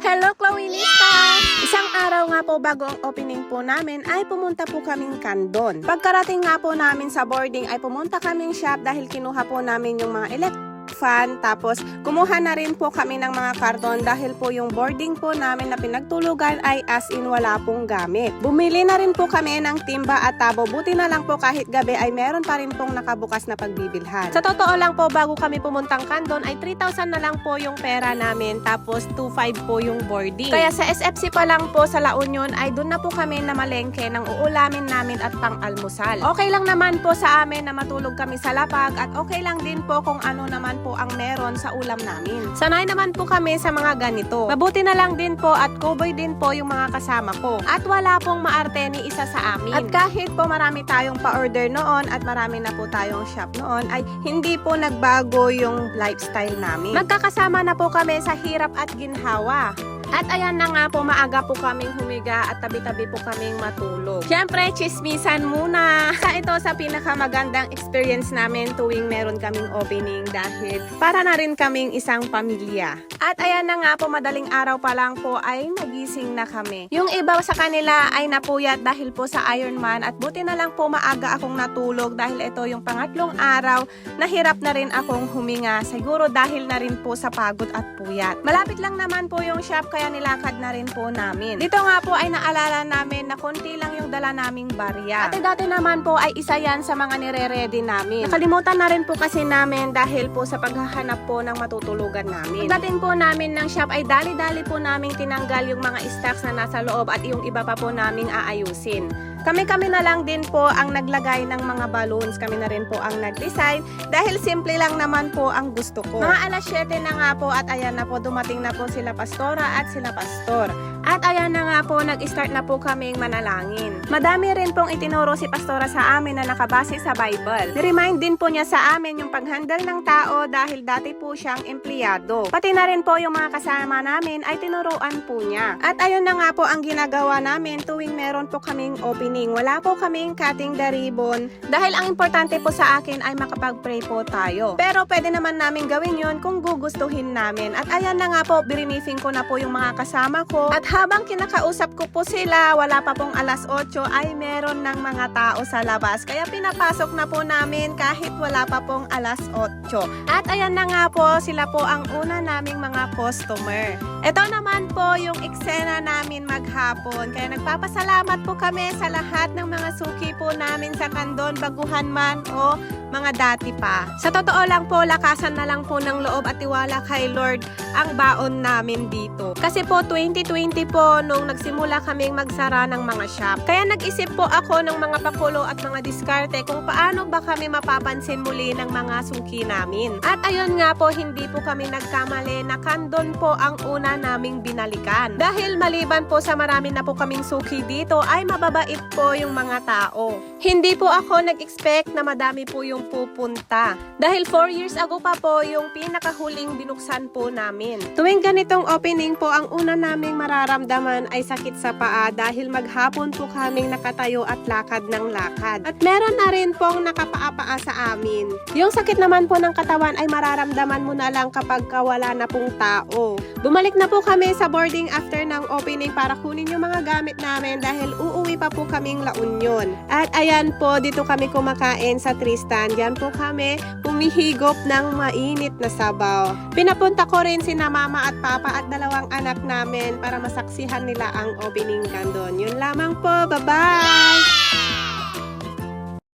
Hello, Chloenista! Isang araw nga po bago ang opening po namin ay pumunta po kaming Candon. Pagkarating nga po namin sa boarding ay pumunta kaming shop dahil kinuha po namin yung mga fan, tapos kumuha na rin po kami ng mga karton dahil po yung boarding po namin na pinagtulugan ay as in wala pong gamit. Bumili na rin po kami ng timba at tabo, buti na lang po kahit gabi ay meron pa rin pong nakabukas na pagbibilhan. Sa totoo lang po, bago kami pumuntang Candon ay 3,000 na lang po yung pera namin, tapos 2,500 po yung boarding. Kaya sa SFC pa lang po sa La Union ay doon na po kami na malengke ng uulamin namin at pang-almusal. Okay lang naman po sa amin na matulog kami sa lapag at okay lang din po kung ano naman po ang meron sa ulam namin. Sanay naman po kami sa mga ganito. Mabuti na lang din po at cowboy din po yung mga kasama ko. At wala pong maarte ni isa sa amin. At kahit po marami tayong pa-order noon at marami na po tayong shop noon, ay hindi po nagbago yung lifestyle namin. Magkakasama na po kami sa hirap at ginhawa. At ayan na nga po, maaga po kaming humiga at tabi-tabi po kaming matulog. Siyempre, chismisan muna. Ito sa pinakamagandang experience namin tuwing meron kaming opening dahil para na rin kaming isang pamilya. At ayan na nga po, madaling araw pa lang po ay nagising na kami. Yung iba sa kanila ay napuyat dahil po sa Ironman at buti na lang po maaga akong natulog dahil ito yung pangatlong araw na hirap na rin akong huminga. Siguro dahil na rin po sa pagod at puyat. Malapit lang naman po yung shop kaya nilakad na rin po namin. Dito nga po ay naalala namin na konti lang yung dala naming barya. At dati naman po ay isa yan sa mga nire-ready namin. Nakalimutan na rin po kasi namin dahil po sa paghahanap po ng matutulugan namin. Pagdating po namin ng shop ay dali-dali po naming tinanggal yung mga stocks na nasa loob at yung iba pa po naming aayusin. Kami-kami na lang din po ang naglagay ng mga balloons. Kami na rin po ang nag-design dahil simple lang naman po ang gusto ko. Mga alas 7 na nga po at ayan na po, dumating na po sila Pastora at sila Pastor. At ayan na nga po, nag-start na po kaming manalangin. Madami rin pong itinuro si Pastora sa amin na nakabase sa Bible. Ni-remind din po niya sa amin yung paghandle ng tao dahil dati po siyang empleyado. Pati na rin po yung mga kasama namin ay tinuruan po niya. At ayun na nga po ang ginagawa namin tuwing meron po kaming opening. Wala po kaming cutting the ribbon dahil ang importante po sa akin ay makapag-pray po tayo. Pero pwede naman namin gawin yon kung gugustuhin namin. At ayan na nga po, briefing ko na po yung mga kasama ko. At habang kinakausap ko po sila, wala pa pong alas 8 ay meron ng mga tao sa labas. Kaya pinapasok na po namin kahit wala pa pong alas 8. At ayan na nga po, sila po ang una naming mga customer. Ito naman po yung eksena namin maghapon. Kaya nagpapasalamat po kami sa lahat ng mga suki po namin sa Candon, baguhan man o mga dati pa. Sa totoo lang po, lakasan na lang po ng loob at tiwala kay Lord ang baon namin dito. Kasi po 2020 po nung nagsimula kaming magsara ng mga shop. Kaya nag-isip po ako ng mga pakulo at mga diskarte kung paano ba kami mapapansin muli ng mga suki namin. At ayun nga po, hindi po kami nagkamali na Candon po ang una naming binalikan. Dahil maliban po sa marami na po kaming suki dito ay mababait po yung mga tao. Hindi po ako nag-expect na madami po yung pupunta. Dahil 4 years ago pa po yung pinakahuling binuksan po namin. Tuwing ganitong opening po, ang una naming mararamdaman ay sakit sa paa dahil maghapon po kaming nakatayo at lakad ng lakad. At meron na rin pong nakapaa-paa sa amin. Yung sakit naman po ng katawan ay mararamdaman mo na lang kapag wala na pong tao. Bumalik na po kami sa boarding after ng opening para kunin yung mga gamit namin dahil uuwi pa po kaming La Union. At ayan po, dito kami kumakain sa Tristan. Diyan po kami humihigop ng mainit na sabaw. Pinapunta ko rin sina mama at papa at dalawang anak namin para masaksihan nila ang opening Candon. Yun lamang po. Bye-bye!